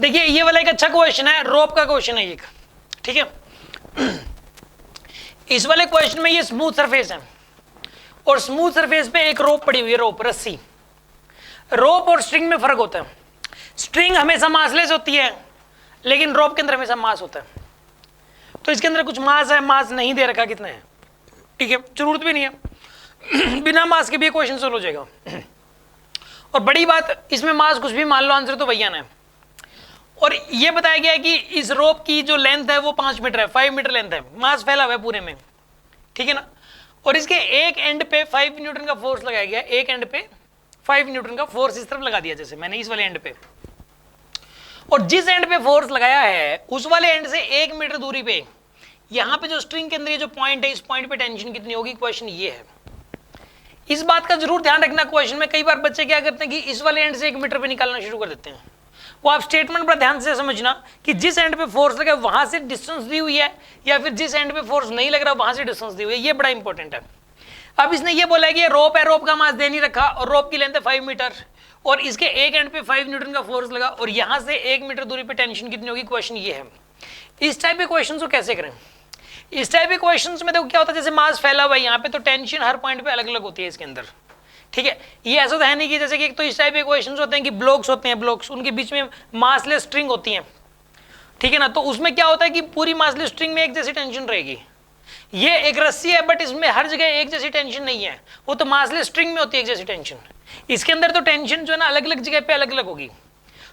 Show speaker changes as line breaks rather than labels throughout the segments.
देखिए ये वाला एक अच्छा क्वेश्चन है, रोप का क्वेश्चन है एक, ठीक है। इस वाले क्वेश्चन में ये स्मूथ सरफेस है और स्मूथ सरफेस पे एक रोप पड़ी हुई है, रोप रस्सी। रोप और स्ट्रिंग में फर्क होता है, स्ट्रिंग हमेशा मासलेस होती है लेकिन रोप के अंदर हमेशा मास होता है। तो इसके अंदर कुछ मास है, मास नहीं दे रखा कितना है, ठीक है, जरूरत भी नहीं है। बिना मास के भी क्वेश्चन सोल्व हो जाएगा। और बड़ी बात इसमें मास कुछ भी मान लो, आंसर तो भैया ना। और ये बताया गया है कि इस रोप की जो लेंथ है वो 5 मीटर है, 5 मीटर लेंथ है, मास फैला हुआ है पूरे में, ठीक है ना। और इसके एक एंड पे 5 न्यूटन का फोर्स लगाया गया, एक एंड पे 5 न्यूटन का फोर्स इस तरफ लगा दिया, जैसे मैंने इस वाले एंड पे। और जिस एंड पे फोर्स लगाया है उस वाले एंड से 1 मीटर दूरी पे यहां पे जो स्ट्रिंग के अंदर ये जो पॉइंट है, इस पॉइंट पे टेंशन कितनी होगी, क्वेश्चन ये है। इस बात का जरूर ध्यान रखना क्वेश्चन में। कई बार बच्चे क्या करते हैं कि इस वाले एंड से 1 मीटर पे निकालना शुरू कर देते हैं। वो आप स्टेटमेंट बड़ा ध्यान से समझना कि जिस एंड पे फोर्स लगा वहां से डिस्टेंस दी हुई है या फिर जिस एंड पे फोर्स नहीं लग रहा वहां से डिस्टेंस दी हुई है, ये बड़ा इंपॉर्टेंट है। अब इसने ये बोला कि रोप है, रोप का मास दे नहीं रखा और रोप की लेंथ है 5 मीटर और इसके एक एंड पे 5 न्यूटन का फोर्स लगा और यहां से 1 मीटर दूरी पे टेंशन कितनी होगी, क्वेश्चन ये है। इस टाइप के क्वेश्चन को कैसे करें? इस टाइप के क्वेश्चन में देखो क्या होता है, जैसे मास फैला हुआ है यहाँ पे तो टेंशन हर पॉइंट पे अलग अलग होती है इसके अंदर, ठीक है। ये ऐसा तो है नहीं कि जैसे कि एक तो इस टाइप के क्वेश्चन होते हैं कि ब्लॉक्स होते हैं, ब्लॉक्स उनके बीच में मासलेस स्ट्रिंग होती है, ठीक है ना। तो उसमें क्या होता है कि पूरी मासलेस स्ट्रिंग में एक जैसी टेंशन रहेगी। ये एक रस्सी है बट इसमें हर जगह एक जैसी टेंशन नहीं है, वो तो मासलेस स्ट्रिंग में होती है एक जैसी टेंशन। इसके अंदर तो टेंशन जो है ना अलग अलग जगह पे अलग अलग होगी।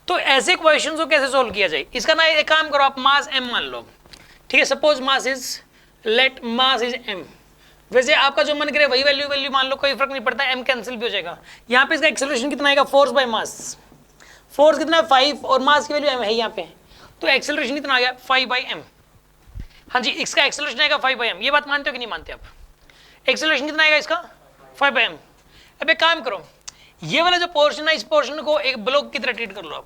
तो ऐसे क्वेश्चन को कैसे सोल्व किया जाए, इसका ना एक काम करो, आप मास m मान लो, ठीक है। Suppose mass is, let mass is m। वैसे आपका जो मन करे वही वैल्यू मान लो, कोई फर्क नहीं पड़ता, m कैंसिल भी हो जाएगा। यहाँ पे इसका एक्सेलरेशन कितना आएगा, फोर्स बाय मास। फोर्स कितना है 5 और मास की वैल्यू m है यहाँ पे, तो एक्सेलरेशन कितना आ गया 5/m। हाँ जी, इसका एक्सेलरेशन आएगा 5/m। ये बात मानते हो कि नहीं मानते आप? एक्सेलरेशन कितना आएगा इसका 5/m। अब एक काम करो, ये वाला जो पोर्शन है इस पोर्शन को एक ब्लॉक की तरह ट्रीट कर लो आप,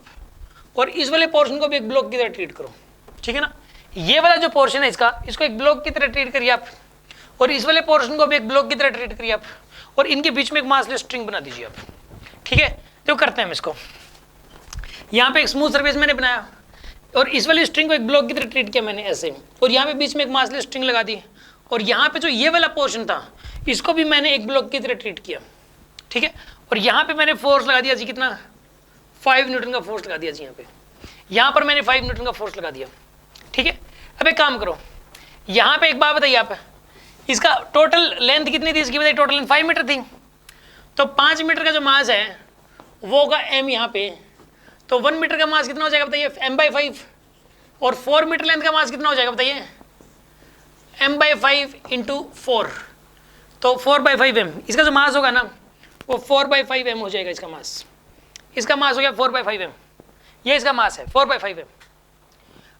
और इस वाले पोर्शन को भी एक ब्लॉक की तरह ट्रीट करो, ठीक है ना। ये वाला जो पोर्शन है इसका, इसको एक ब्लॉक की तरह ट्रीट करिए आप, और इस वाले पोर्शन को भी एक ब्लॉक की तरह ट्रीट करिए आप, और इनके बीच में एक मासलेस स्ट्रिंग बना दीजिए आप, ठीक है। तो करते हैं हम इसको, यहाँ पे एक स्मूथ सरफेस मैंने बनाया और इस वाली स्ट्रिंग को एक ब्लॉक की तरह ट्रीट किया मैंने ऐसे, और यहाँ पे बीच में एक मासलेस स्ट्रिंग लगा दी, और यहाँ पे जो ये वाला पोर्शन था इसको भी मैंने एक ब्लॉक की तरह ट्रीट किया, ठीक है। और यहाँ पे मैंने फोर्स लगा दिया जी, कितना 5 न्यूटन का फोर्स लगा दिया जी यहाँ पर मैंने 5 न्यूटन का फोर्स लगा दिया, ठीक है। अब एक काम करो, यहाँ पे एक बात बताइए आप, इसका टोटल लेंथ कितनी थी, इसकी बताइए टोटल लेंथ 5 मीटर थी, तो 5 मीटर का जो मास है वो होगा m यहाँ पे, तो 1 मीटर का मास कितना हो जाएगा बताइए, m/5, और 4 मीटर लेंथ का मास कितना हो जाएगा बताइए, m/5 × 4, तो 4/5m। इसका जो मास होगा ना वो 4/5m हो जाएगा, इसका मास, इसका मास हो गया 4/5m, ये इसका मास है 4/5m।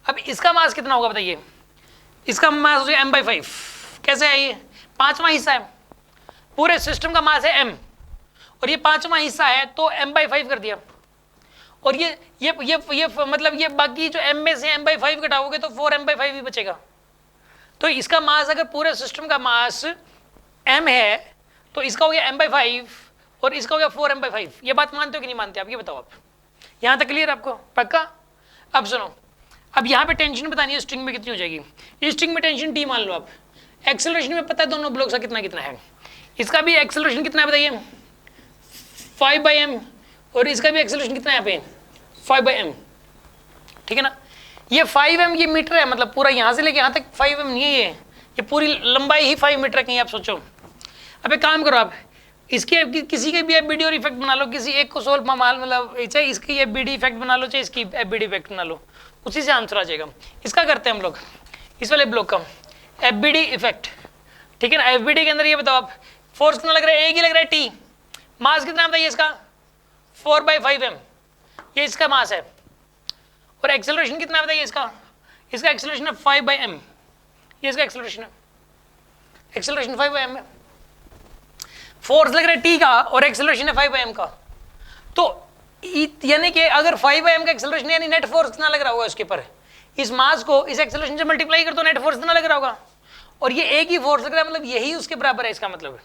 अब इसका मास कितना होगा बताइए, इसका मास हो जाएगा m/5। कैसे है ये, 5वां हिस्सा है, पूरे सिस्टम का मास है m और ये 5वां हिस्सा है तो m/5 कर दिया, और ये मतलब ये बाकी जो m में से m/5 घटाओगे तो 4m/5 ही बचेगा। तो इसका मास अगर पूरे सिस्टम का मास m है तो इसका हो गया m/5 और इसका हो गया 4m/5। ये बात मानते हो कि नहीं मानते आप, ये बताओ आप, यहाँ तक क्लियर आपको, पक्का? अब सुनो, अब यहाँ पे टेंशन बतानी है स्ट्रिंग में कितनी हो जाएगी। इस स्ट्रिंग में टेंशन T मान लो आप, एक्सेलरेशन में पता है दोनों ब्लॉक्स का कितना कितना है, इसका भी एक्सेलरेशन कितना है बताइए 5/m, और इसका भी एक्सेलरेशन कितना है यहाँ पे 5/m, ठीक है ना। ये 5m ये मीटर है, मतलब पूरा यहाँ से लेके यहाँ तक 5m नहीं है, ये पूरी लंबाई ही 5 मीटर की, आप सोचो। अब एक काम करो आप, इसके किसी के भी एफबीडी और इफेक्ट बना लो, किसी एक को सोल्व मतलब चाहे इसकी एफबीडी इफेक्ट बना लो चाहे इसकी एफबीडी इफेक्ट बना लो, उसी से आंसर आ जाएगा। इसका करते हैं हम लोग, इस वाले ब्लॉक का एफबीडी इफेक्ट, ठीक है ना। एफबीडी के अंदर ये बताओ आप, फोर्स कितना लग रहा है, एक ही लग रहा है T, मास कितना बताइए इसका 4/5m, ये इसका मास है, और एक्सेलरेशन कितना बताइए इसका एक्सेलरेशन है 5/m, ये इसका एक्सेलरेशन है, एक्सेलरेशन 5/m है। फोर्स लग रहा है T का और एक्सेलरेशन है 5/m का, तो यानी कि अगर 5/m का एक्सेलरेशन यानी नेट फोर्स कितना लग रहा होगा उसके ऊपर, इस मास को इस एक्सेलरेशन से मल्टीप्लाई कर दो, नेट फोर्स कितना लग रहा होगा, और ये एक ही फोर्स लग रहा है, मतलब यही उसके बराबर है, इसका मतलब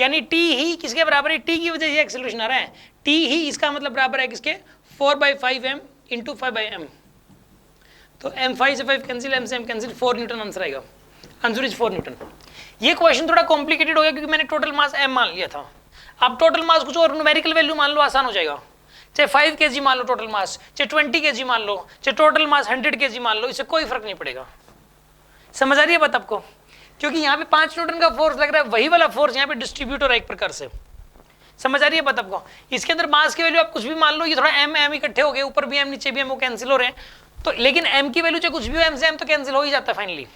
यानी T ही किसके बराबर है, T की वजह से एक्सेलरेशन आ रहा है, T ही इसका मतलब बराबर है किसके 4/5m इंटू 5/m, तो m5 से 5 कैंसिल, m से m कैंसिल, 4 न्यूटन आंसर आएगा। Answer is 4 Newton. ये क्वेश्चन थोड़ा कॉम्प्लिकेटेड हो गया क्योंकि मैंने टोटल मास m मान लिया था। अब टोटल मास कुछ और न्यूमेरिकल वैल्यू मान लो, आसान हो जाएगा। चाहे 5 kg मान लो टोटल मास, चाहे 20 kg मान लो, चाहे टोटल मास 100 kg मान लो, इससे कोई फर्क नहीं पड़ेगा। समझ आ रही है बात आपको? क्योंकि यहाँ पे 5 न्यूटन का फोर्स लग रहा है, वही वाला फोर्स यहाँ पे डिस्ट्रीब्यूट हो रहा है एक प्रकार से। समझ आ रही है बात आपको? इसके अंदर मास की वैल्यू आप कुछ भी मान लो, ये थोड़ा m इकट्ठे हो गए, ऊपर भी m नीचे भी m, वो कैंसिल हो रहे हैं, तो लेकिन m की वैल्यू चाहे कुछ भी हो, m से m तो कैंसिल हो ही जाता है फाइनली।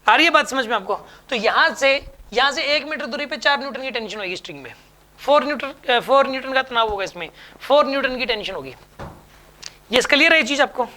आ रही है बात समझ में आपको? तो यहाँ से 1 मीटर दूरी पे 4 न्यूटन की टेंशन होगी स्ट्रिंग में, 4 न्यूटन का तनाव होगा इसमें, 4 न्यूटन की टेंशन होगी। ये क्लियर है ये चीज आपको?